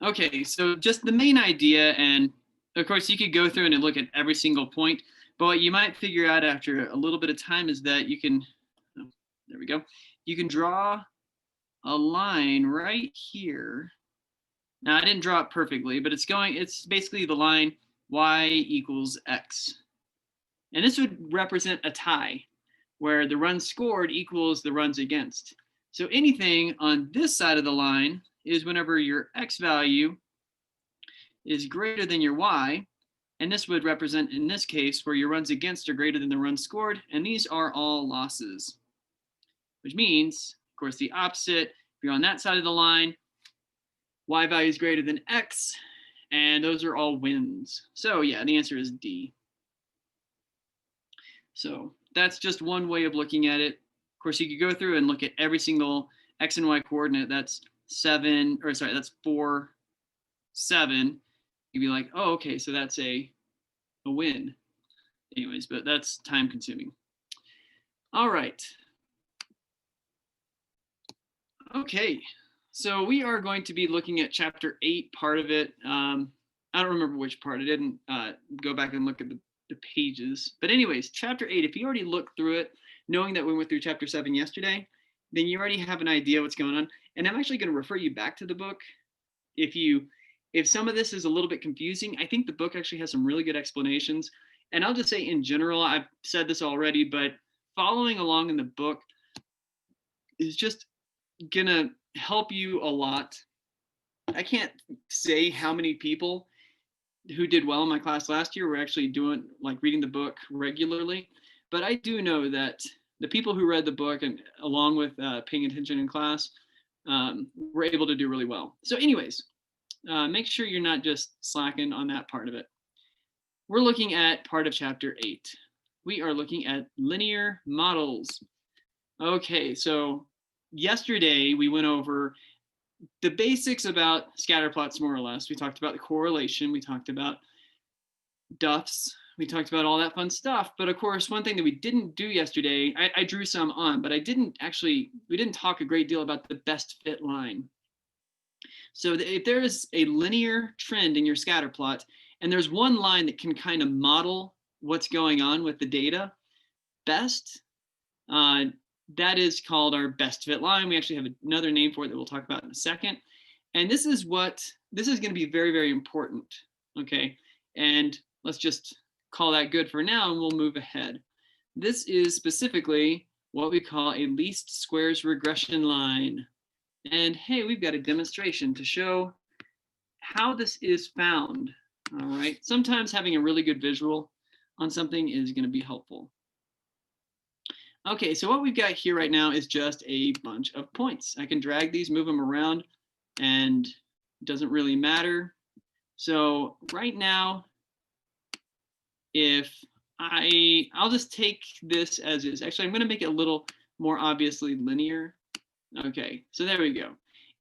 Okay, so just the main idea, and of course you could go through and look at every single point, but what you might figure out after a little bit of time is that you can, oh, there we go, you can draw a line right here. Now I didn't draw it perfectly, but it's basically the line y equals x. And this would represent a tie, where the runs scored equals the runs against. So anything on this side of the line is whenever your x value is greater than your y, and this would represent, in this case, where your runs against are greater than the runs scored, and these are all losses. Which means, of course, the opposite, if you're on that side of the line, y value is greater than x, and those are all wins. So yeah, the answer is D. So that's just one way of looking at it. Of course, you could go through and look at every single x and y coordinate. That's 4, 7. You'd be like, oh, okay, so that's a win. Anyways, but that's time consuming. All right. Okay, so we are going to be looking at chapter 8, part of it. I don't remember which part. I didn't go back and look at the pages. But anyways, chapter 8, if you already looked through it, knowing that we went through chapter 7 yesterday, then you already have an idea what's going on. And I'm actually going to refer you back to the book. If some of this is a little bit confusing, I think the book actually has some really good explanations. And I'll just say in general, I've said this already, but following along in the book is just gonna help you a lot. I can't say how many people who did well in my class last year were actually doing, like, reading the book regularly, but I do know that the people who read the book and along with paying attention in class were able to do really well. So anyways, make sure you're not just slacking on that part of it. We're looking at part of chapter 8. We are looking at linear models. Okay, so yesterday we went over the basics about scatter plots, more or less. We talked about the correlation, we talked about Duffs, we talked about all that fun stuff. But of course, one thing that we didn't do yesterday, I drew some on, but we didn't talk a great deal about the best fit line. So if there is a linear trend in your scatter plot, and there's one line that can kind of model what's going on with the data best, that is called our best fit line. We actually have another name for it that we'll talk about in a second. And this is going to be very, very important, okay? And let's just call that good for now, and we'll move ahead. This is specifically what we call a least squares regression line. And hey, we've got a demonstration to show how this is found, all right? Sometimes having a really good visual on something is going to be helpful. Okay, so what we've got here right now is just a bunch of points. I can drag these, move them around, and it doesn't really matter. So right now, I'll just take this as is. Actually, I'm going to make it a little more obviously linear. Okay, so there we go.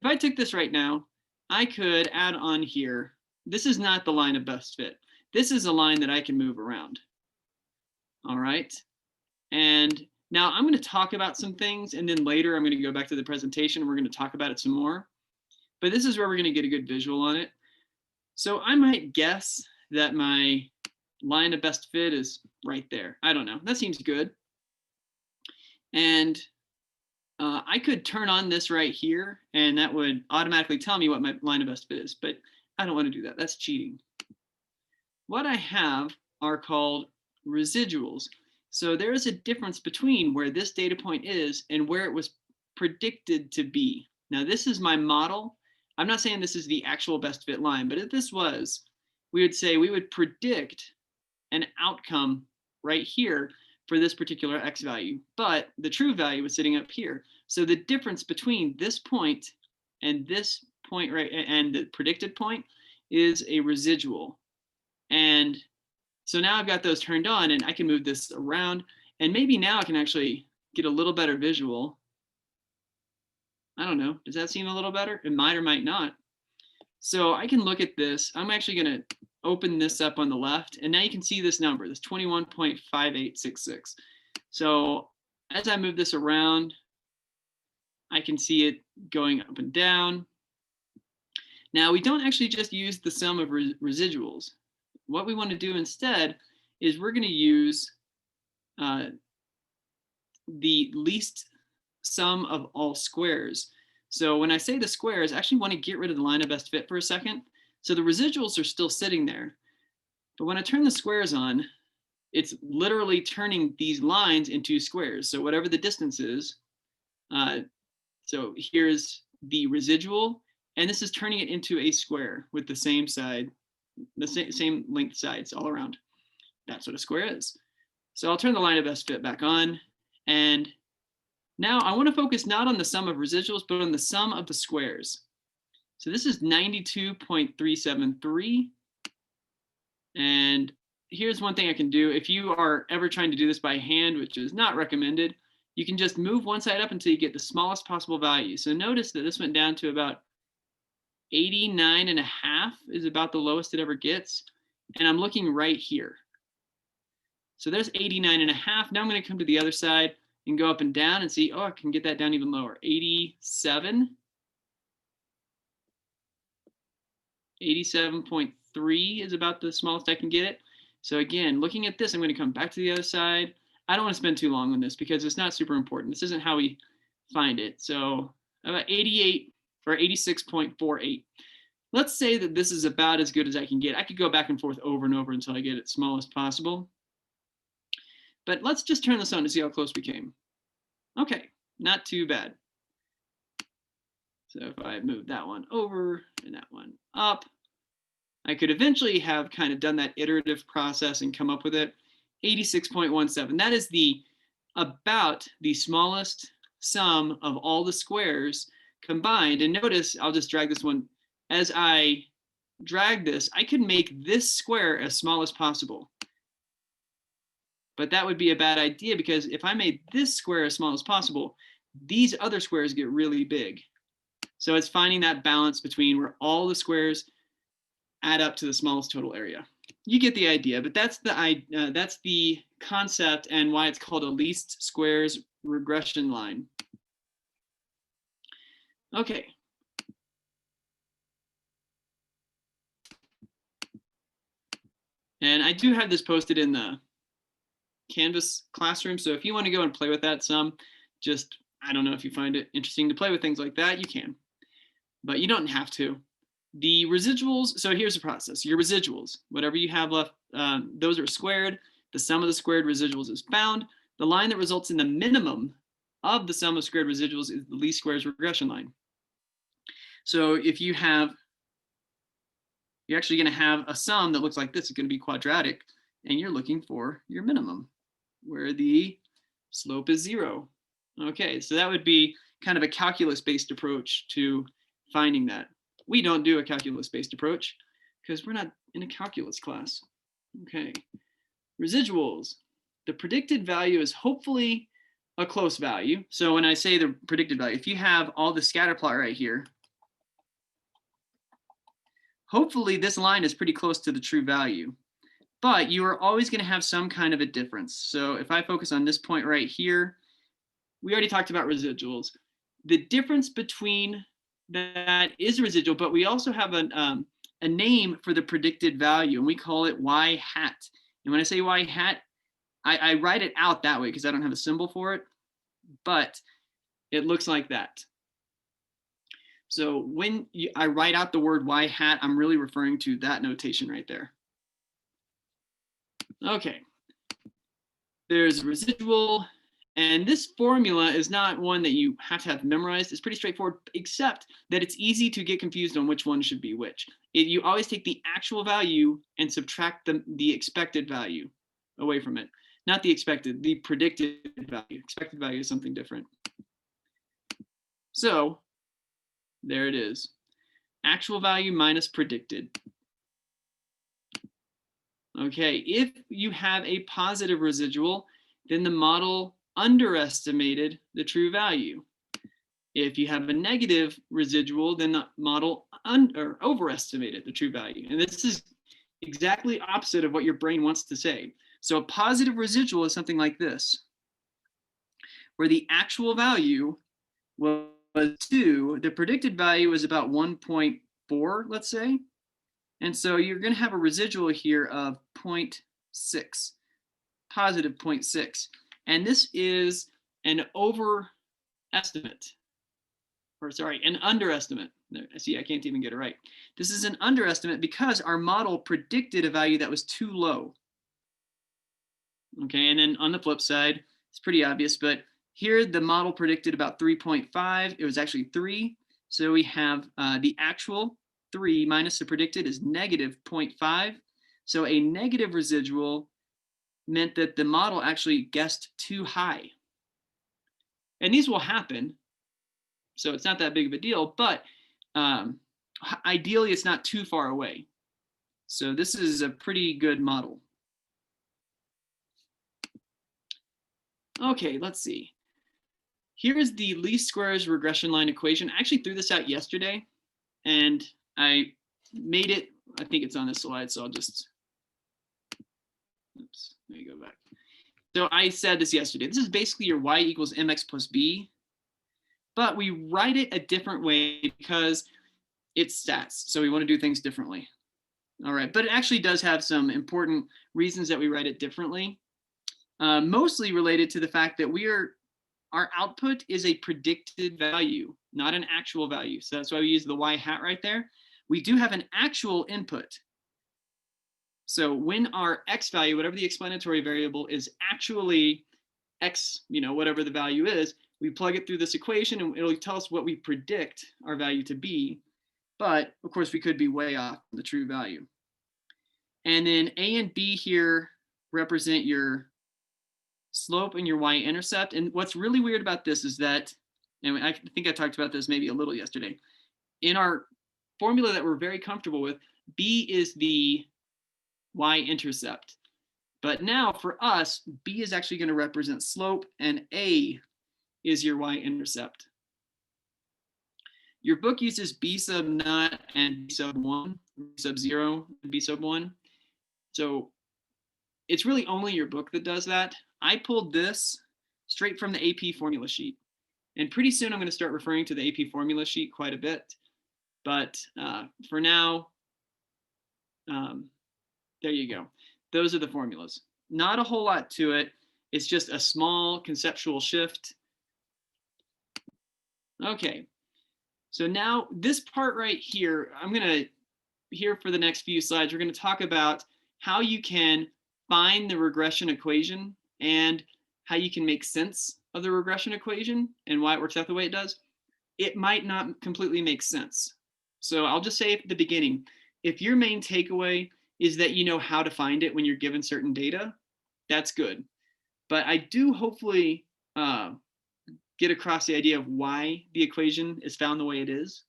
If I took this right now, I could add on here. This is not the line of best fit. This is a line that I can move around. All right, and now I'm going to talk about some things, and then later I'm going to go back to the presentation and we're going to talk about it some more. But this is where we're going to get a good visual on it. So I might guess that my line of best fit is right there. I don't know. That seems good. And I could turn on this right here, and that would automatically tell me what my line of best fit is, but I don't want to do that. That's cheating. What I have are called residuals. So there is a difference between where this data point is and where it was predicted to be. Now this is my model. I'm not saying this is the actual best fit line, but if this was, we would say we would predict an outcome right here for this particular x value, but the true value is sitting up here. So the difference between this point and this point, right, and the predicted point is a residual. And so now I've got those turned on, and I can move this around, and maybe now I can actually get a little better visual. I don't know, does that seem a little better? It might or might not. So I can look at this. I'm actually gonna open this up on the left, and now you can see this number, this 21.5866. So as I move this around, I can see it going up and down. Now, we don't actually just use the sum of residuals. What we want to do instead is we're going to use the least sum of all squares. So when I say the squares, I actually want to get rid of the line of best fit for a second. So the residuals are still sitting there. But when I turn the squares on, it's literally turning these lines into squares. So whatever the distance is, so here's the residual, and this is turning it into a square with the same side, the same length sides all around. That's what a square is. So I'll turn the line of best fit back on, and now I want to focus not on the sum of residuals, but on the sum of the squares. So this is 92.373. And here's one thing I can do. If you are ever trying to do this by hand, which is not recommended, you can just move one side up until you get the smallest possible value. So notice that this went down to about 89.5 is about the lowest it ever gets. And I'm looking right here. So there's 89.5. Now I'm going to come to the other side and go up and down and see, oh, I can get that down even lower. 87. 87.3 is about the smallest I can get it. So again, looking at this, I'm going to come back to the other side. I don't want to spend too long on this because it's not super important. This isn't how we find it. So about 88 or 86.48. Let's say that this is about as good as I can get. I could go back and forth over and over until I get it smallest possible. But let's just turn this on to see how close we came. Okay, not too bad. So if I move that one over and that one up, I could eventually have kind of done that iterative process and come up with it. 86.17. That is about the smallest sum of all the squares combined. And notice, I'll just drag this one. As I drag this, I could make this square as small as possible. But that would be a bad idea because if I made this square as small as possible, these other squares get really big. So it's finding that balance between where all the squares add up to the smallest total area. You get the idea, but that's the concept and why it's called a least squares regression line. Okay. And I do have this posted in the Canvas classroom, so if you want to go and play with that some, just, I don't know if you find it interesting to play with things like that, you can, but you don't have to. The residuals, so here's the process. Your residuals, whatever you have left, those are squared. The sum of the squared residuals is bound. The line that results in the minimum of the sum of squared residuals is the least squares regression line. So if you have, you're actually going to have a sum that looks like this. It's going to be quadratic, and you're looking for your minimum, where the slope is 0. Okay, so that would be kind of a calculus-based approach to finding that. We don't do a calculus-based approach because we're not in a calculus class. Okay, residuals. The predicted value is hopefully a close value. So when I say the predicted value, if you have all the scatter plot right here, hopefully this line is pretty close to the true value. But you are always going to have some kind of a difference. So if I focus on this point right here, we already talked about residuals. The difference between that is residual, but we also have a name for the predicted value, and we call it y hat. And when I say y hat, I write it out that way because I don't have a symbol for it, but it looks like that. So when I write out the word y hat, I'm really referring to that notation right there. Okay, there's residual, and this formula is not one that you have to have memorized. It's pretty straightforward, except that it's easy to get confused on which one should be which. You always take the actual value and subtract the expected value away from it. Not the expected, the predicted value. Expected value is something different. So there it is. Actual value minus predicted. Okay, if you have a positive residual, then the model underestimated the true value. If you have a negative residual, then the model overestimated the true value. And this is exactly opposite of what your brain wants to say. So a positive residual is something like this, where the actual value was 2, the predicted value was about 1.3 4, let's say. And so you're going to have a residual here of 0.6, positive 0.6. And this is an overestimate, or sorry, an underestimate. See, I can't even get it right. This is an underestimate because our model predicted a value that was too low. Okay, and then on the flip side, it's pretty obvious, but here the model predicted about 3.5. It was actually 3. So we have the actual 3 minus the predicted is negative 0.5. So a negative residual meant that the model actually guessed too high. And these will happen. So it's not that big of a deal, but ideally it's not too far away. So this is a pretty good model. Okay, let's see. Here is the least squares regression line equation. I actually threw this out yesterday and I made it, I think it's on this slide, so I'll just, oops, let me go back. So I said this yesterday. This is basically your y equals mx plus b, but we write it a different way because it's stats. So we want to do things differently. All right, but it actually does have some important reasons that we write it differently. Mostly related to the fact that our output is a predicted value, not an actual value. So that's why we use the y hat right there. We do have an actual input. So when our x value, whatever the explanatory variable is actually x, whatever the value is, we plug it through this equation and it'll tell us what we predict our value to be. But of course we could be way off the true value. And then a and b here represent your slope and your y-intercept. And what's really weird about this is that, and I think I talked about this maybe a little yesterday, in our formula that we're very comfortable with, b is the y-intercept. But now for us, b is actually going to represent slope and a is your y-intercept. Your book uses b sub naught and b sub 1, b sub 0, and b sub 1. So it's really only your book that does that. I pulled this straight from the AP formula sheet. And pretty soon I'm going to start referring to the AP formula sheet quite a bit. But for now, there you go. Those are the formulas. Not a whole lot to it. It's just a small conceptual shift. Okay, so now this part right here, I'm going to, here for the next few slides, we're going to talk about how you can find the regression equation and how you can make sense of the regression equation and why it works out the way it does. It might not completely make sense. So I'll just say at the beginning, if your main takeaway is that you know how to find it when you're given certain data, that's good. But I do hopefully get across the idea of why the equation is found the way it is.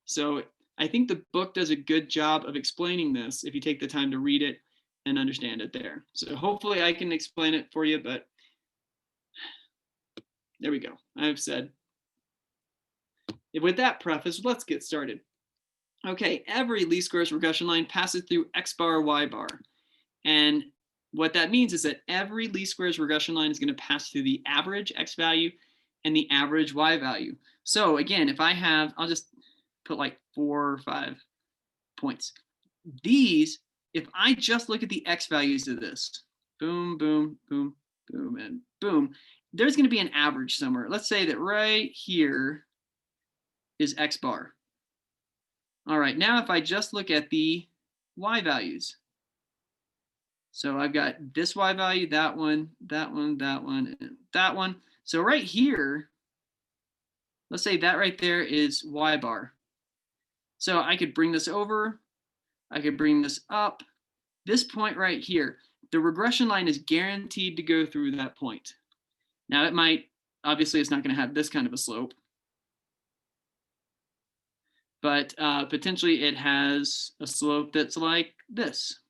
So I think the book does a good job of explaining this if you take the time to read it and understand it there. So hopefully I can explain it for you, but there we go. I've said. With that preface, let's get started. Okay, every least squares regression line passes through x bar, y bar. And what that means is that every least squares regression line is going to pass through the average x value and the average y value. So again, if I have, I'll just put like 4 or 5 points. These, if I just look at the x values of this, boom, boom, boom, boom, and boom, there's going to be an average somewhere. Let's say that right here is x bar. All right, now if I just look at the y values. So I've got this y value, that one, that one, that one, and that one. So right here, let's say that right there is y bar. So I could bring this over, I could bring this up. This point right here, the regression line is guaranteed to go through that point. Now it might, obviously it's not going to have this kind of a slope, but potentially it has a slope that's like this.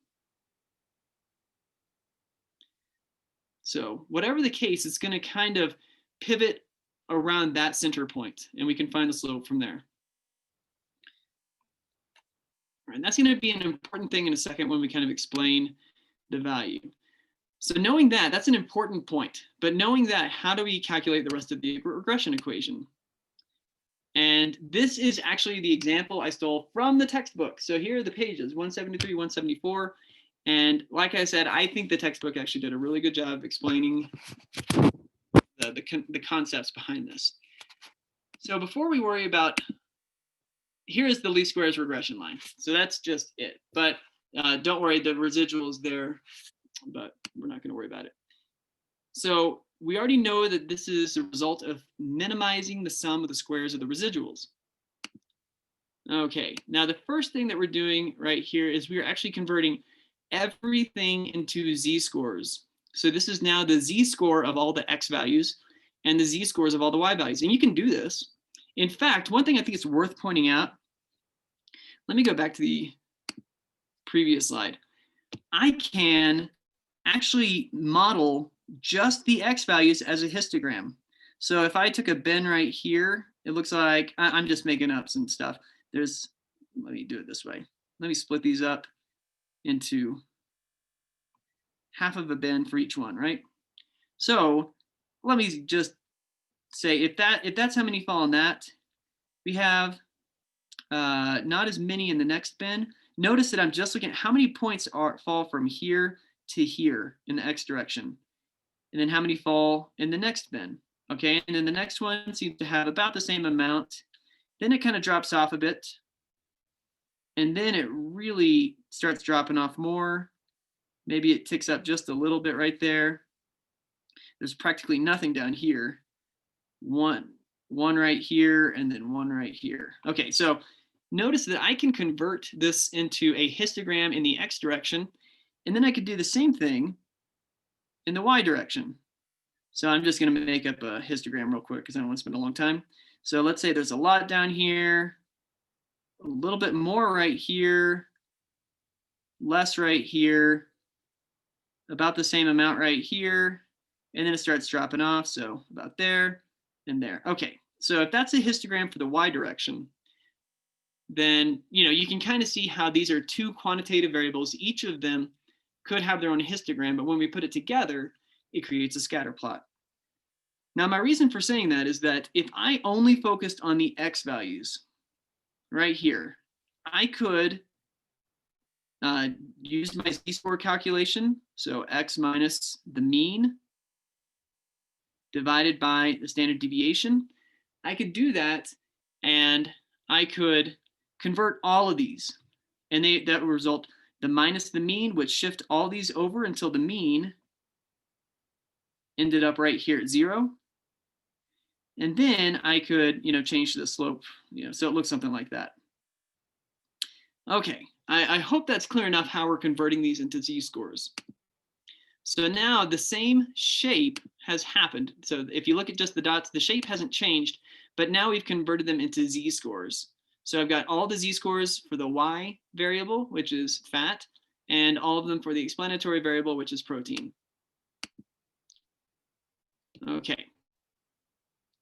So whatever the case, it's going to kind of pivot around that center point, and we can find the slope from there. And that's going to be an important thing in a second when we kind of explain the value. So knowing that, that's an important point. But knowing that, how do we calculate the rest of the regression equation? And this is actually the example I stole from the textbook. So here are the pages, 173, 174. And like I said, I think the textbook actually did a really good job explaining the concepts behind this. So before we worry about, here is the least squares regression line. So that's just it. But don't worry, the residual is there, but we're not going to worry about it. So we already know that this is a result of minimizing the sum of the squares of the residuals. Okay, now the first thing that we're doing right here is we're actually converting everything into z-scores. So this is now the z-score of all the x values and the z-scores of all the y values. And you can do this. In fact, one thing I think it's worth pointing out, let me go back to the previous slide. I can actually model just the x values as a histogram. So if I took a bin right here, it looks like, I'm just making up some stuff. Let me do it this way. Let me split these up into half of a bin for each one, right? So let me just say, if that's how many fall in that, we have not as many in the next bin. Notice that I'm just looking at how many points fall from here to here in the x direction, and then how many fall in the next bin. Okay, and then the next one seems to have about the same amount. Then it kind of drops off a bit, and then it really starts dropping off more. Maybe it ticks up just a little bit right there. There's practically nothing down here. One right here, and then one right here. Okay, so notice that I can convert this into a histogram in the x direction, and then I could do the same thing in the y direction. So I'm just going to make up a histogram real quick because I don't want to spend a long time. So let's say there's a lot down here, a little bit more right here, less right here, about the same amount right here, and then it starts dropping off. So about there and there. Okay, so if that's a histogram for the y direction, then you can kind of see how these are two quantitative variables. Each of them could have their own histogram, but when we put it together, it creates a scatter plot. Now, my reason for saying that is that if I only focused on the x values right here, I could use my z-score calculation. So x minus the mean divided by the standard deviation. I could do that, and I could convert all of these, and that would result the minus the mean would shift all these over until the mean ended up right here at 0. And then I could, change the slope, so it looks something like that. Okay, I hope that's clear enough how we're converting these into z-scores. So now the same shape has happened. So if you look at just the dots, the shape hasn't changed, but now we've converted them into z-scores. So I've got all the z-scores for the y variable, which is fat, and all of them for the explanatory variable, which is protein. Okay.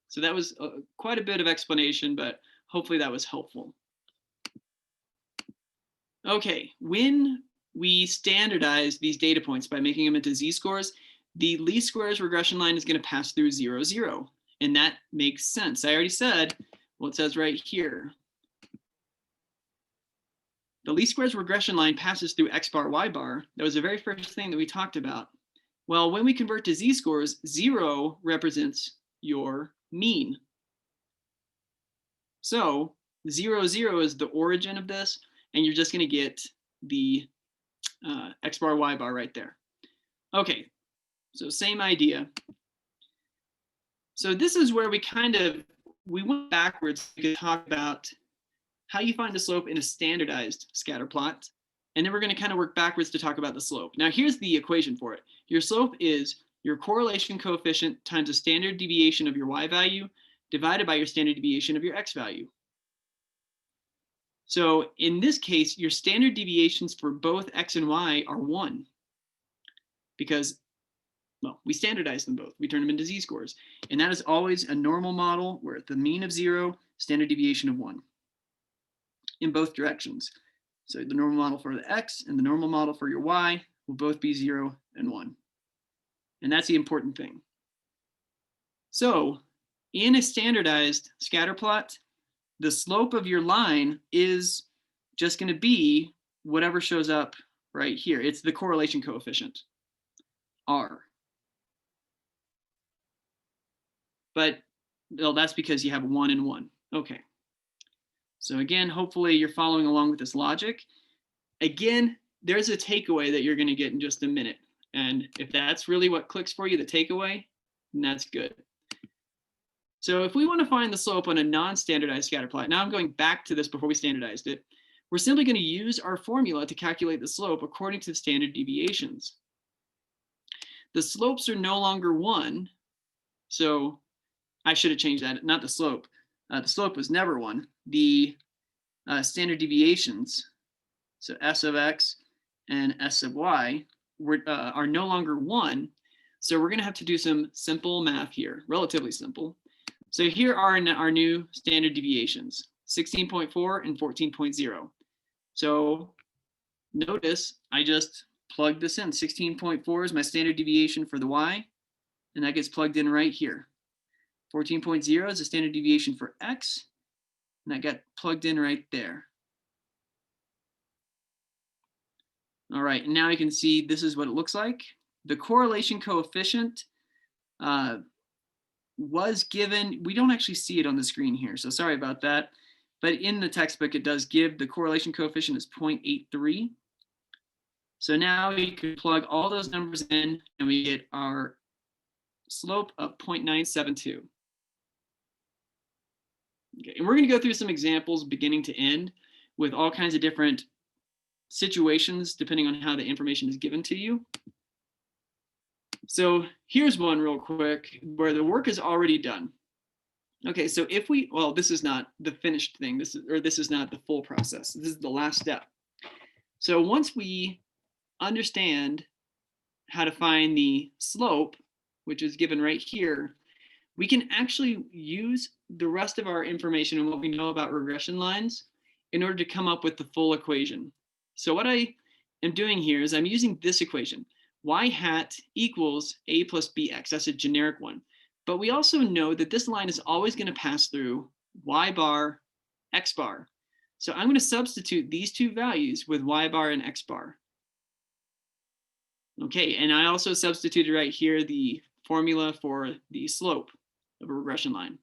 So that was quite a bit of explanation, but hopefully that was helpful. Okay, when we standardize these data points by making them into z-scores, the least squares regression line is going to pass through 0, 0. And that makes sense. I already said, well, it says right here. The least squares regression line passes through x bar, y bar. That was the very first thing that we talked about. Well, when we convert to z-scores, 0 represents your mean. So 0, 0 is the origin of this, and you're just going to get the x bar, y bar right there. Okay, so same idea. So this is where we went backwards to talk about how you find the slope in a standardized scatter plot. And then we're going to kind of work backwards to talk about the slope. Now here's the equation for it. Your slope is your correlation coefficient times the standard deviation of your y value divided by your standard deviation of your x value. So in this case, your standard deviations for both x and y are 1 because, well, we standardize them both. We turn them into z-scores. And that is always a normal model where the mean of 0, standard deviation of 1 in both directions. So the normal model for the x and the normal model for your y will both be 0 and 1. And that's the important thing. So in a standardized scatter plot, the slope of your line is just going to be whatever shows up right here. It's the correlation coefficient, R. But well, that's because you have 1 and 1. Okay. So again, hopefully you're following along with this logic. Again, there's a takeaway that you're going to get in just a minute. And if that's really what clicks for you, the takeaway, then that's good. So if we want to find the slope on a non-standardized scatter plot, now I'm going back to this before we standardized it, we're simply going to use our formula to calculate the slope according to the standard deviations. The slopes are no longer 1, so I should have changed that, not the slope. The slope was never 1. The standard deviations, so S of X and S of Y, are no longer 1. So we're going to have to do some simple math here, relatively simple. So here are our new standard deviations, 16.4 and 14.0. So notice I just plugged this in. 16.4 is my standard deviation for the Y, and that gets plugged in right here. 14.0 is the standard deviation for X, and that got plugged in right there. All right, and now you can see this is what it looks like. The correlation coefficient was given, we don't actually see it on the screen here, so sorry about that. But in the textbook, it does give the correlation coefficient is 0.83. So now you can plug all those numbers in and we get our slope of 0.972. Okay, and we're going to go through some examples beginning to end with all kinds of different situations depending on how the information is given to you. So here's one real quick where the work is already done. Okay, so if we, well, this is not the finished thing. This is not the full process. This is the last step. So once we understand how to find the slope, which is given right here, we can actually use the rest of our information and what we know about regression lines in order to come up with the full equation. So what I am doing here is I'm using this equation, y hat equals a plus bx. That's a generic one. But we also know that this line is always going to pass through y bar, x bar. So I'm going to substitute these two values with y bar and x bar. Okay, and I also substituted right here the formula for the slope of a regression line.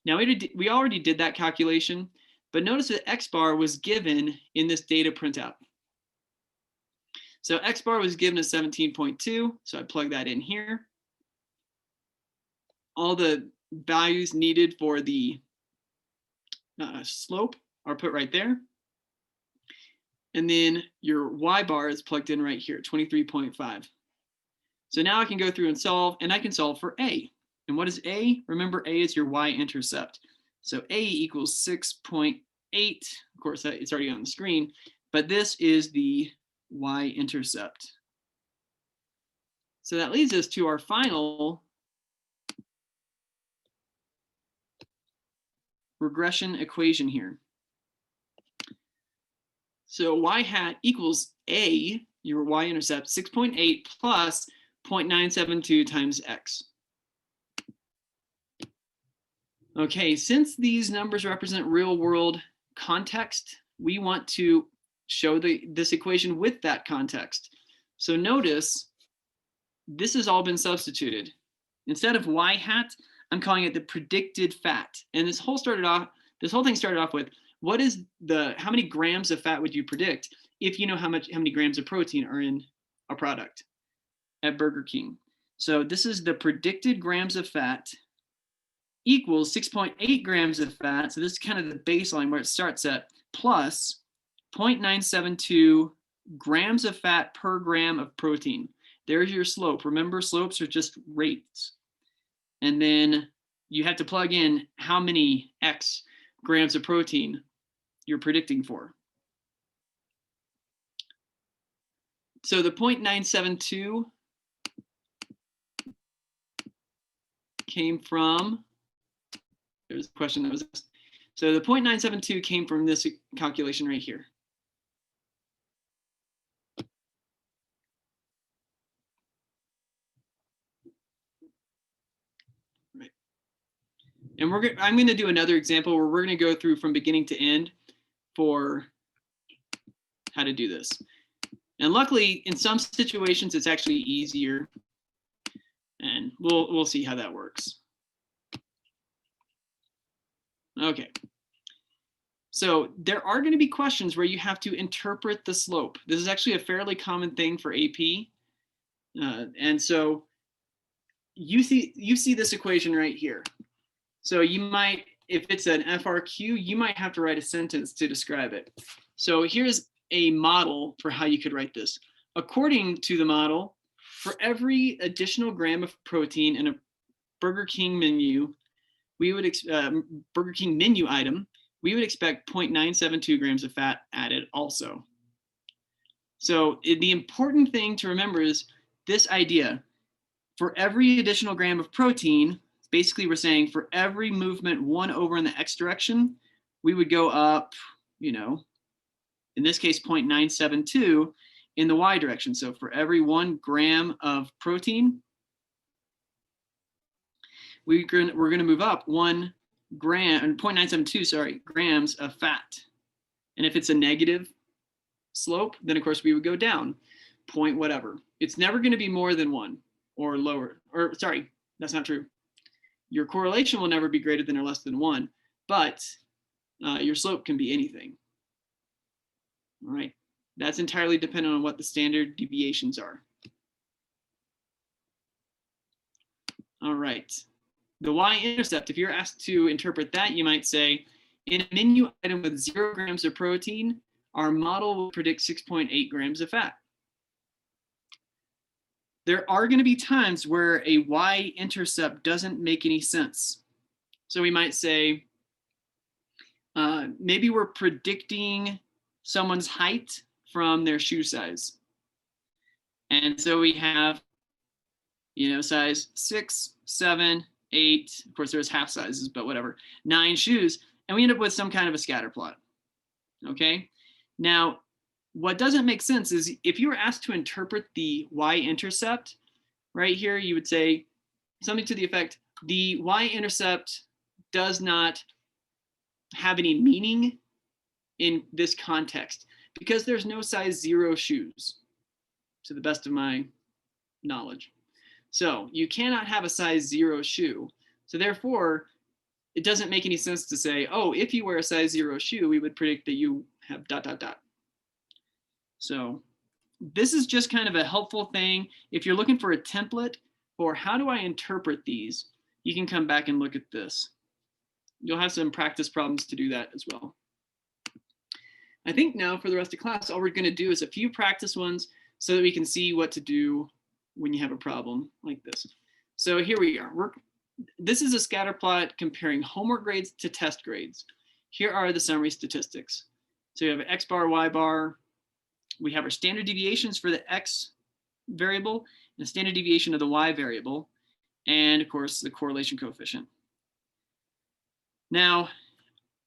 Now we already did that calculation, but notice that x bar was given in this data printout. So x bar was given as 17.2, so I plug that in here. All the values needed for the slope are put right there. And then your y bar is plugged in right here, 23.5. So now I can go through and solve, and I can solve for a. And what is a? Remember, a is your y-intercept. So a equals 6.8. Of course, it's already on the screen, but this is the y-intercept. So that leads us to our final regression equation here. So y hat equals a, your y-intercept, 6.8 plus 0.972 times x. Okay, since these numbers represent real world context, we want to show this equation with that context. So notice this has all been substituted. Instead of y hat, I'm calling it the predicted fat. And this whole thing started off with, how many grams of fat would you predict if you know how many grams of protein are in a product at Burger King? So this is the predicted grams of fat equals 6.8 grams of fat. So this is kind of the baseline where it starts at, plus 0.972 grams of fat per gram of protein. There's your slope. Remember, slopes are just rates. And then you have to plug in how many X grams of protein you're predicting for. So the 0.972 came from, there's a question that was asked. So the 0.972 came from this calculation right here. Right. And I'm going to do another example where we're going to go through from beginning to end for how to do this. And luckily, in some situations, it's actually easier. And we'll see how that works. Okay. So there are going to be questions where you have to interpret the slope. This is actually a fairly common thing for AP. And so you see this equation right here. So you might, if it's an FRQ, you might have to write a sentence to describe it. So here's a model for how you could write this. According to the model, for every additional gram of protein in a Burger King menu, Burger King menu item, we would expect 0.972 grams of fat added also. So the important thing to remember is this idea. For every additional gram of protein, basically we're saying for every movement 1 over in the x direction, we would go up, you know, in this case 0.972 in the y direction. So for every 1 gram of protein, we're going to move up 1 gram, 0.972, sorry, grams of fat. And if it's a negative slope, then of course we would go down, point whatever. It's never going to be more than 1 or lower, or sorry, that's not true. Your correlation will never be greater than or less than 1, but your slope can be anything. All right, that's entirely dependent on what the standard deviations are. All right, the y-intercept, if you're asked to interpret that, you might say, in a menu item with 0 grams of protein, our model will predict 6.8 grams of fat. There are going to be times where a y-intercept doesn't make any sense. So we might say, maybe we're predicting someone's height from their shoe size. And so we have, you know, size 6, 7, 8, of course there's half sizes, but whatever, 9 shoes, and we end up with some kind of a scatter plot. Okay, now what doesn't make sense is if you were asked to interpret the y-intercept right here, you would say something to the effect, the y-intercept does not have any meaning in this context because there's no size 0 shoes, to the best of my knowledge. So you cannot have a size 0 shoe. So therefore, it doesn't make any sense to say, oh, if you wear a size 0 shoe, we would predict that you have ... So this is just kind of a helpful thing. If you're looking for a template for how do I interpret these, you can come back and look at this. You'll have some practice problems to do that as well. I think now for the rest of class, all we're going to do is a few practice ones so that we can see what to do when you have a problem like this. So here we are. This is a scatter plot comparing homework grades to test grades. Here are the summary statistics. So you have X bar, Y bar. We have our standard deviations for the X variable and standard deviation of the Y variable. And of course, the correlation coefficient. Now,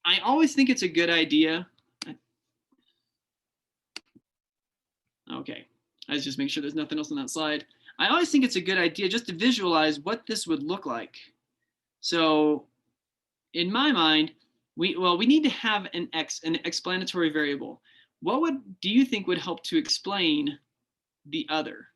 I always think it's a good idea. Okay, I was just making sure there's nothing else on that slide. I always think it's a good idea just to visualize what this would look like. So in my mind, we need to have an explanatory variable. What do you think would help to explain the other?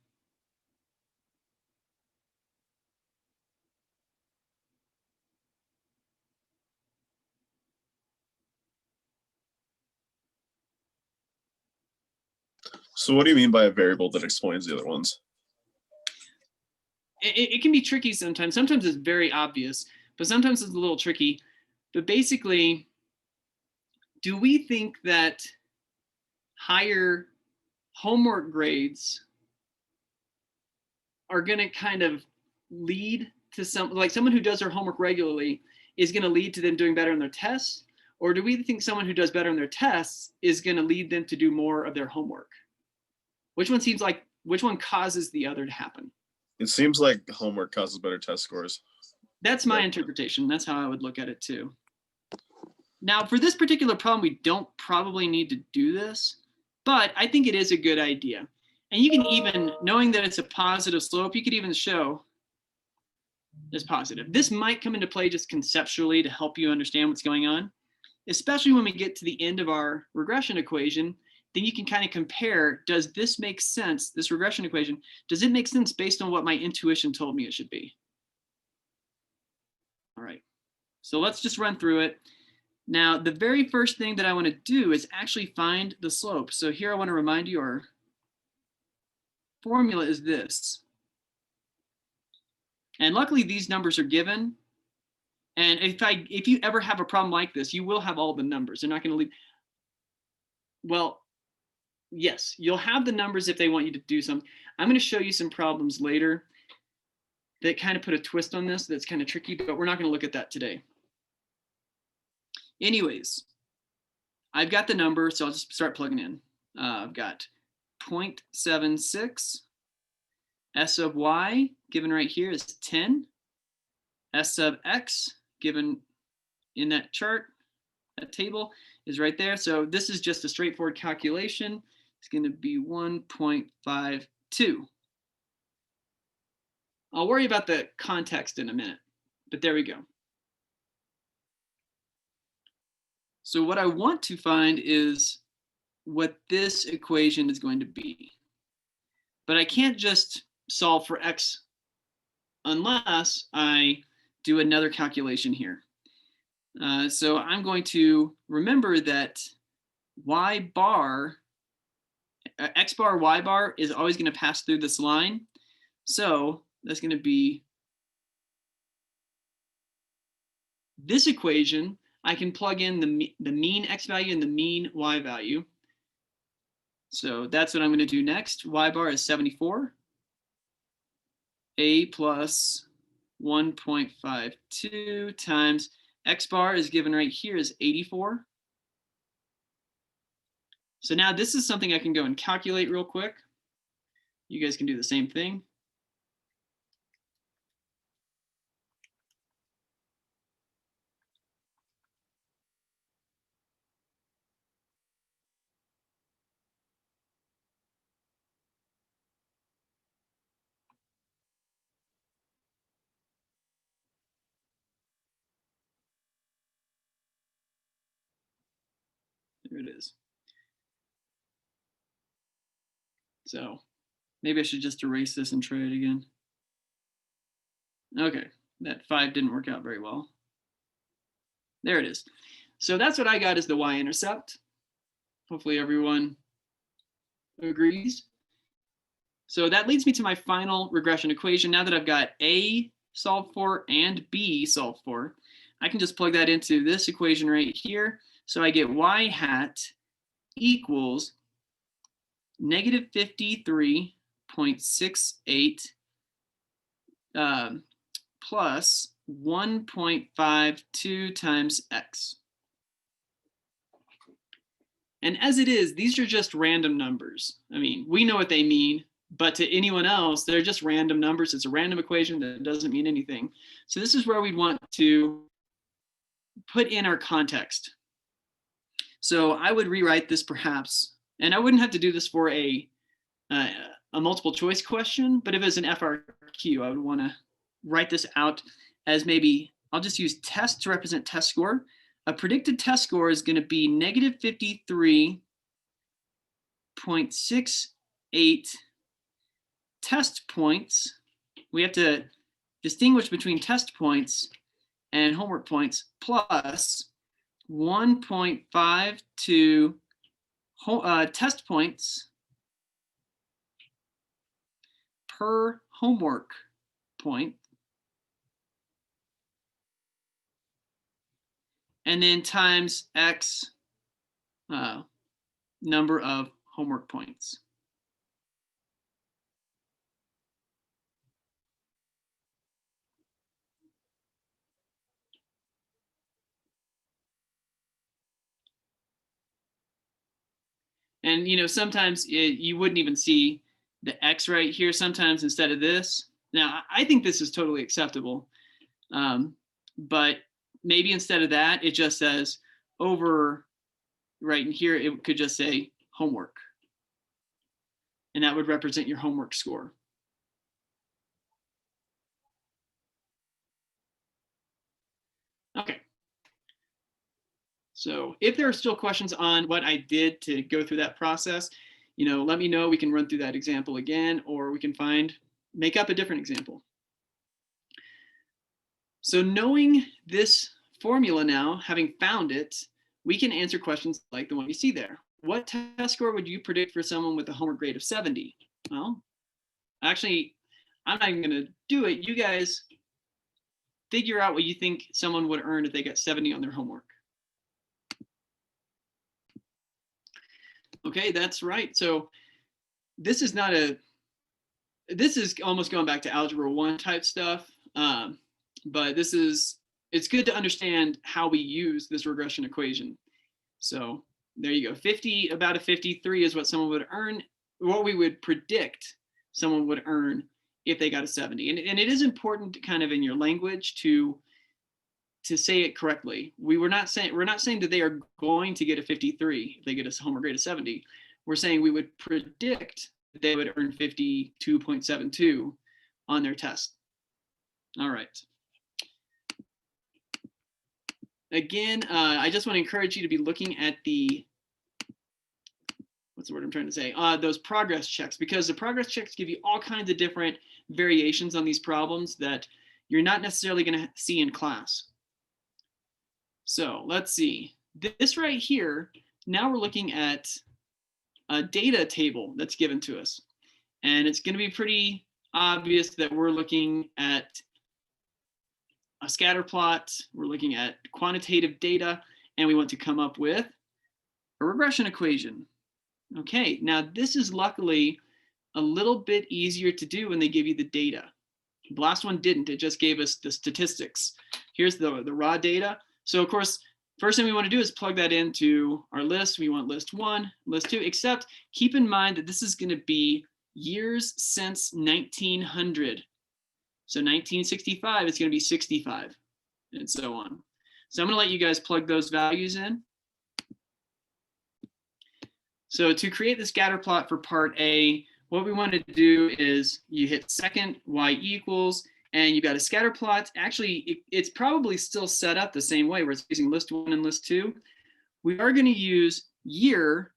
So what do you mean by a variable that explains the other ones? It can be tricky sometimes. Sometimes it's very obvious, but sometimes it's a little tricky. But basically, do we think that higher homework grades are going to kind of lead to someone who does their homework regularly is going to lead to them doing better in their tests? Or do we think someone who does better in their tests is going to lead them to do more of their homework? Which one causes the other to happen? It seems like homework causes better test scores. That's my interpretation. That's how I would look at it too. Now, for this particular problem, we don't probably need to do this, but I think it is a good idea. And you can even, knowing that it's a positive slope, you could even show is positive. This might come into play just conceptually to help you understand what's going on, especially when we get to the end of our regression equation. Then you can kind of compare, does this make sense, this regression equation, does it make sense based on what my intuition told me it should be? All right, so let's just run through it. Now, the very first thing that I want to do is actually find the slope. So here I want to remind you our formula is this. And luckily these numbers are given. And if you ever have a problem like this, you will have all the numbers. They're not going to leave. Well, yes, you'll have the numbers if they want you to do something. I'm going to show you some problems later that kind of put a twist on this that's kind of tricky, but we're not going to look at that today. Anyways, I've got the number, so I'll just start plugging in. I've got 0.76. S of y given right here is 10. S of x given in that chart, that table is right there. So this is just a straightforward calculation. It's going to be 1.52. I'll worry about the context in a minute, but there we go. So what I want to find is what this equation is going to be. But I can't just solve for x unless I do another calculation here. So I'm going to remember that y bar, x bar, y bar is always going to pass through this line. So that's going to be this equation. I can plug in the mean x value and the mean y value. So that's what I'm going to do next. Y bar is 74. A plus 1.52 times x bar is given right here is 84. So now this is something I can go and calculate real quick. You guys can do the same thing. There it is. So maybe I should just erase this and try it again. Okay, that 5 didn't work out very well. There it is. So that's what I got as the y-intercept. Hopefully everyone agrees. So that leads me to my final regression equation. Now that I've got A solved for and B solved for, I can just plug that into this equation right here. So I get y hat equals negative 53.68 plus 1.52 times x. And as it is, these are just random numbers. I mean, we know what they mean, but to anyone else, they're just random numbers. It's a random equation that doesn't mean anything. So this is where we'd want to put in our context. So I would rewrite this perhaps, and I wouldn't have to do this for a multiple choice question, but if it's an FRQ, I would want to write this out as maybe, I'll just use test to represent test score. A predicted test score is going to be negative 53.68 test points. We have to distinguish between test points and homework points plus 1.52 test points per homework point. And then times x number of homework points. And you know, sometimes you wouldn't even see the x right here. Sometimes instead of this. Now, I think this is totally acceptable, but maybe instead of that, it just says over right in here, it could just say homework. And that would represent your homework score. So if there are still questions on what I did to go through that process, let me know. We can run through that example again, or we can make up a different example. So knowing this formula now, having found it, we can answer questions like the one you see there. What test score would you predict for someone with a homework grade of 70? Well, actually, I'm not even going to do it. You guys figure out what you think someone would earn if they got 70 on their homework. Okay, that's right. So this is almost going back to Algebra 1 type stuff. But it's good to understand how we use this regression equation. So there you go. About a 53 is what someone would earn, what we would predict someone would earn if they got a 70. And it is important kind of in your language to say it correctly. We're not saying that they are going to get a 53 if they get a homework grade of 70. We're saying we would predict that they would earn 52.72 on their test. All right. Again, I just want to encourage you to be looking at what's the word I'm trying to say? Those progress checks, because the progress checks give you all kinds of different variations on these problems that you're not necessarily going to see in class. So let's see. This right here, now we're looking at a data table that's given to us. And it's going to be pretty obvious that we're looking at a scatter plot, we're looking at quantitative data, and we want to come up with a regression equation. Okay, now this is luckily a little bit easier to do when they give you the data. The last one didn't, it just gave us the statistics. Here's the raw data. So of course, first thing we want to do is plug that into our list. We want list 1, list 2, except keep in mind that this is going to be years since 1900. So 1965 is going to be 65, and so on. So I'm going to let you guys plug those values in. So to create the scatter plot for part A, what we want to do is you hit second y equals, and you've got a scatter plot. Actually, it's probably still set up the same way where it's using list 1 and list 2. We are going to use year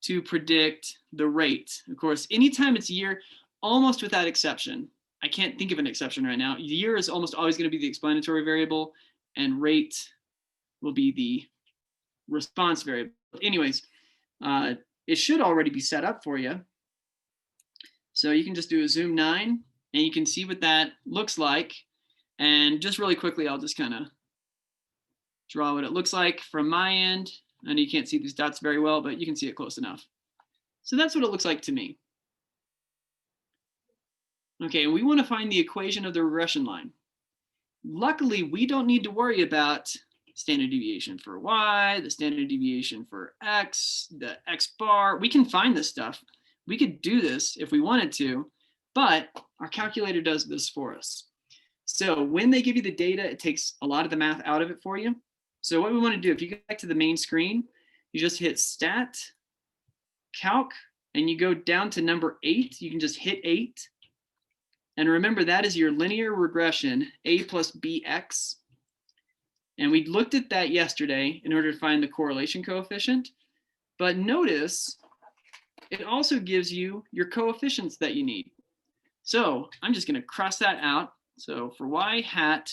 to predict the rate. Of course, anytime it's year, almost without exception, I can't think of an exception right now, year is almost always going to be the explanatory variable, and rate will be the response variable. Anyways, it should already be set up for you. So you can just do a zoom 9, and you can see what that looks like. And just really quickly, I'll just kind of draw what it looks like from my end. I know you can't see these dots very well, but you can see it close enough. So that's what it looks like to me. Okay, we want to find the equation of the regression line. Luckily, we don't need to worry about standard deviation for y, the standard deviation for x, the x bar. We can find this stuff. We could do this if we wanted to, but our calculator does this for us. So when they give you the data, it takes a lot of the math out of it for you. So what we want to do, if you go back to the main screen, you just hit stat, calc, and you go down to number 8. You can just hit 8. And remember, that is your linear regression, a plus bx. And we looked at that yesterday in order to find the correlation coefficient. But notice, it also gives you your coefficients that you need. So I'm just going to cross that out. So for y hat,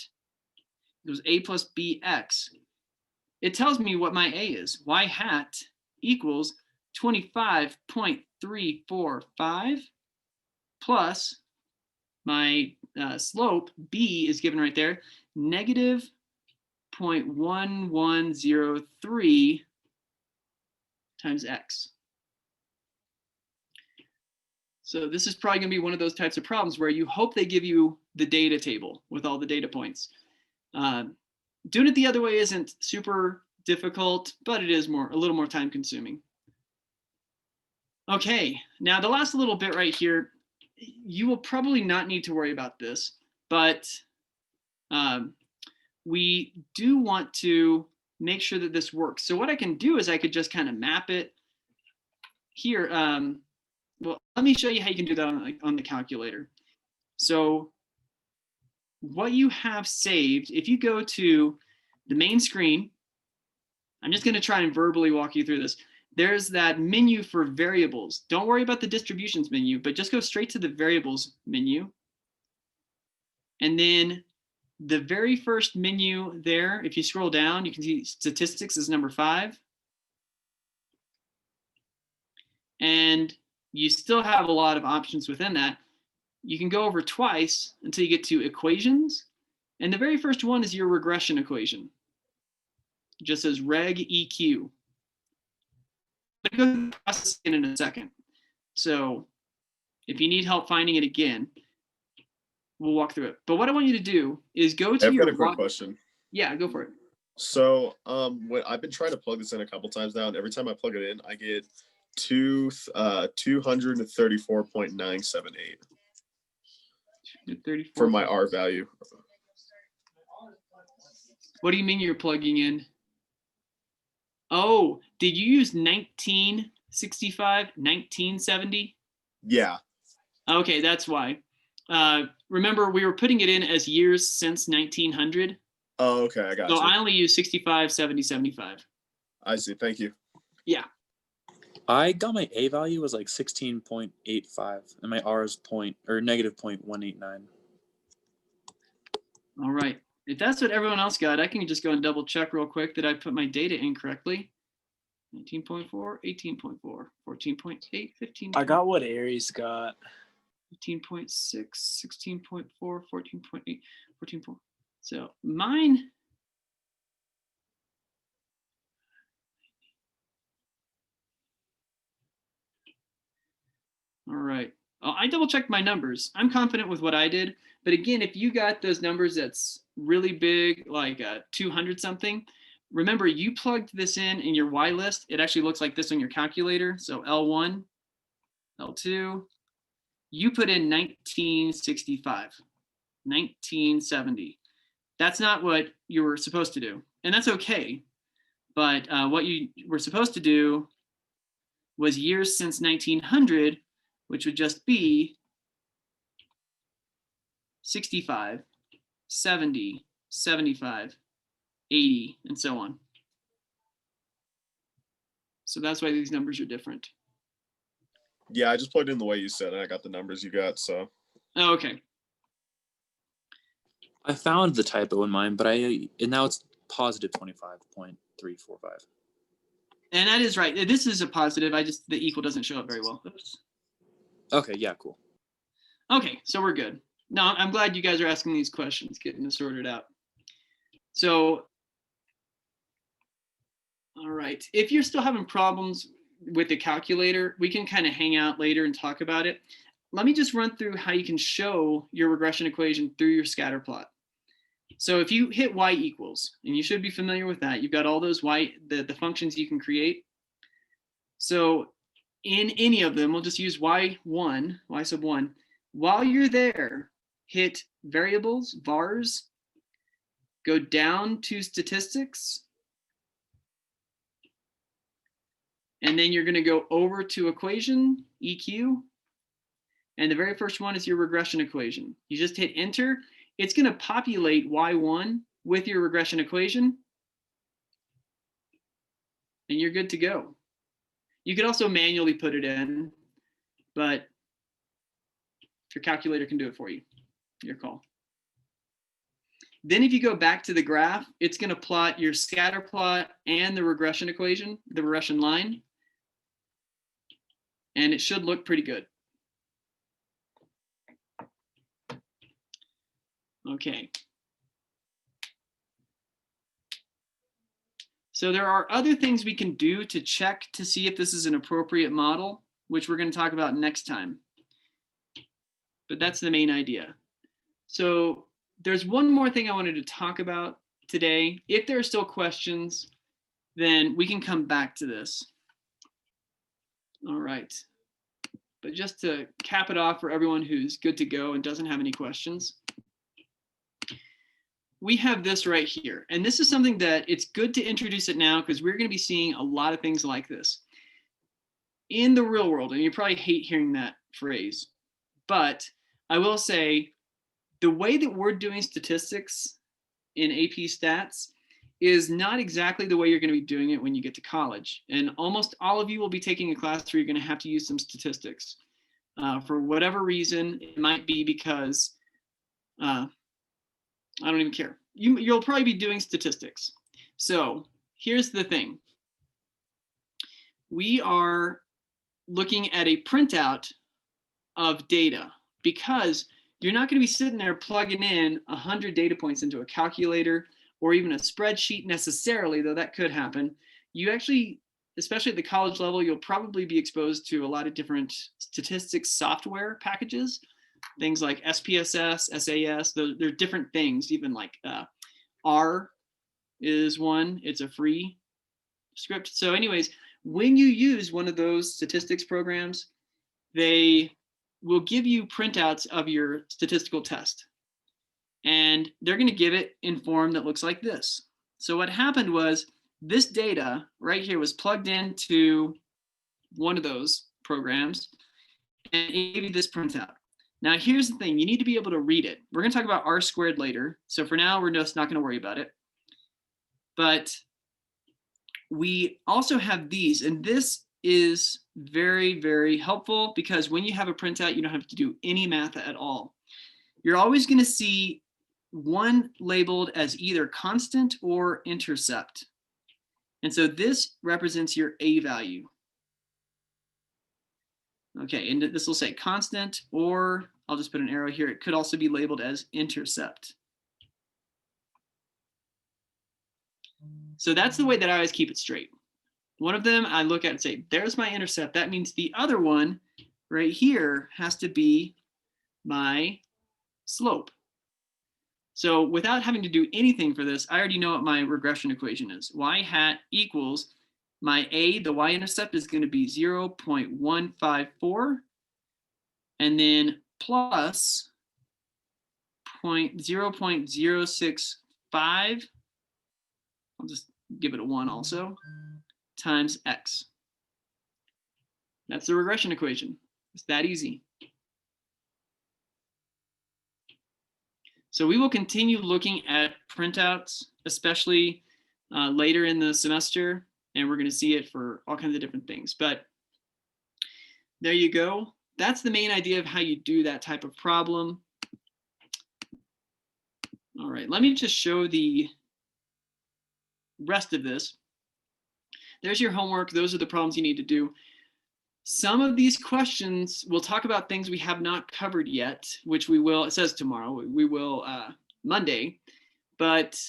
it was a plus bx. It tells me what my a is. Y hat equals 25.345 plus my slope, b, is given right there, negative 0.1103 times x. So this is probably going to be one of those types of problems where you hope they give you the data table with all the data points. Doing it the other way isn't super difficult, but it is a little more time consuming. Okay, now the last little bit right here, you will probably not need to worry about this, but we do want to make sure that this works. So what I can do is I could just kind of map it here. Well, let me show you how you can do that on the calculator. So what you have saved, if you go to the main screen I'm just going to try and verbally walk you through this. There's that menu for variables. Don't worry about the distributions menu, but just go straight to the variables menu. And then the very first menu there, if you scroll down, you can see statistics is number 5. And you still have a lot of options within that. You can go over twice until you get to equations. And the very first one is your regression equation. It just says reg EQ. I'm going to go through the process in a second. So if you need help finding it again, we'll walk through it. But what I want you to do is go to I've your— got a quick question. Yeah, go for it. So when I've been trying to plug this in a couple times now, and every time I plug it in, I get 234.978 for my R value. What do you mean you're plugging in? Oh, did you use 1965, 1970? Yeah. Okay, that's why. Remember, we were putting it in as years since 1900. Oh, okay, I got So you. I only use 65, 70, 75. I see. Thank you. Yeah. I got my A value was like 16.85 and my R is negative 0.189. All right. If that's what everyone else got, I can just go and double check real quick that I put my data in correctly. 19.4, 18.4, 14.8, 15. I got what Aries got. 15.6, 16.4, 14.8, 14. So mine. All right. I double checked my numbers. I'm confident with what I did. But again, if you got those numbers that's really big, like 200 something, remember you plugged this in your Y list. It actually looks like this on your calculator. So L1, L2, you put in 1965, 1970. That's not what you were supposed to do. And that's okay. But what you were supposed to do was years since 1900, which would just be 65, 70, 75, 80, and so on. So that's why these numbers are different. Yeah, I just plugged in the way you said, and I got the numbers you got. So. Oh, okay. I found the typo in mine, but now it's positive 25.345. And that is right. This is a positive. The equal doesn't show up very well. Oops. Okay, yeah, cool. Okay, so we're good. No, I'm glad you guys are asking these questions, getting this sorted out. So, all right. If you're still having problems with the calculator, we can kind of hang out later and talk about it. Let me just run through how you can show your regression equation through your scatter plot. So if you hit y equals, and you should be familiar with that, you've got all those the functions you can create. So in any of them, we'll just use y sub 1. While you're there, hit variables, vars, go down to statistics, and then you're going to go over to equation, EQ, and the very first one is your regression equation. You just hit enter. It's going to populate y1 with your regression equation, and you're good to go. You could also manually put it in, but your calculator can do it for you. Your call. Then if you go back to the graph, it's going to plot your scatter plot and the regression equation, the regression line, and it should look pretty good. Okay. So there are other things we can do to check to see if this is an appropriate model, which we're going to talk about next time. But that's the main idea. So there's one more thing I wanted to talk about today. If there are still questions, then we can come back to this. All right. But just to cap it off for everyone who's good to go and doesn't have any questions, we have this right here. And this is something that it's good to introduce it now because we're going to be seeing a lot of things like this in the real world. And you probably hate hearing that phrase, but I will say the way that we're doing statistics in AP Stats is not exactly the way you're going to be doing it when you get to college. And almost all of you will be taking a class where you're going to have to use some statistics. For whatever reason, it might be because I don't even care. You'll probably be doing statistics. So here's the thing. We are looking at a printout of data because you're not going to be sitting there plugging in 100 data points into a calculator or even a spreadsheet necessarily, though that could happen. You actually, especially at the college level, you'll probably be exposed to a lot of different statistics software packages, things like SPSS, SAS, they're different things, even like R is one, it's a free script. So anyways, when you use one of those statistics programs, they will give you printouts of your statistical test. And they're going to give it in form that looks like this. So what happened was this data right here was plugged into one of those programs and it gave you this printout. Now here's the thing, you need to be able to read it. We're going to talk about R squared later. So for now, we're just not going to worry about it. But we also have these, and this is very, very helpful because when you have a printout, you don't have to do any math at all. You're always going to see one labeled as either constant or intercept. And so this represents your A value. Okay, and this will say constant, or I'll just put an arrow here. It could also be labeled as intercept. So that's the way that I always keep it straight. One of them I look at and say, there's my intercept. That means the other one right here has to be my slope. So without having to do anything for this, I already know what my regression equation is. Y hat equals my A, the y-intercept is going to be 0.154, and then plus 0.065, I'll just give it a 1 also, times x. That's the regression equation. It's that easy. So we will continue looking at printouts, especially later in the semester, and we're going to see it for all kinds of different things. But there you go. That's the main idea of how you do that type of problem. All right, let me just show the rest of this. There's your homework. Those are the problems you need to do. Some of these questions, we'll talk about things we have not covered yet, which we will, it says tomorrow, we will Monday, but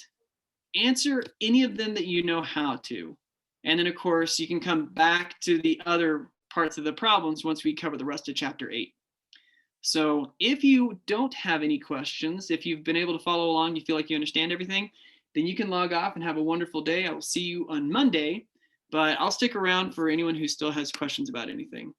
answer any of them that you know how to. And then of course, you can come back to the other parts of the problems once we cover the rest of chapter 8. So if you don't have any questions, if you've been able to follow along, you feel like you understand everything, then you can log off and have a wonderful day. I will see you on Monday. But I'll stick around for anyone who still has questions about anything.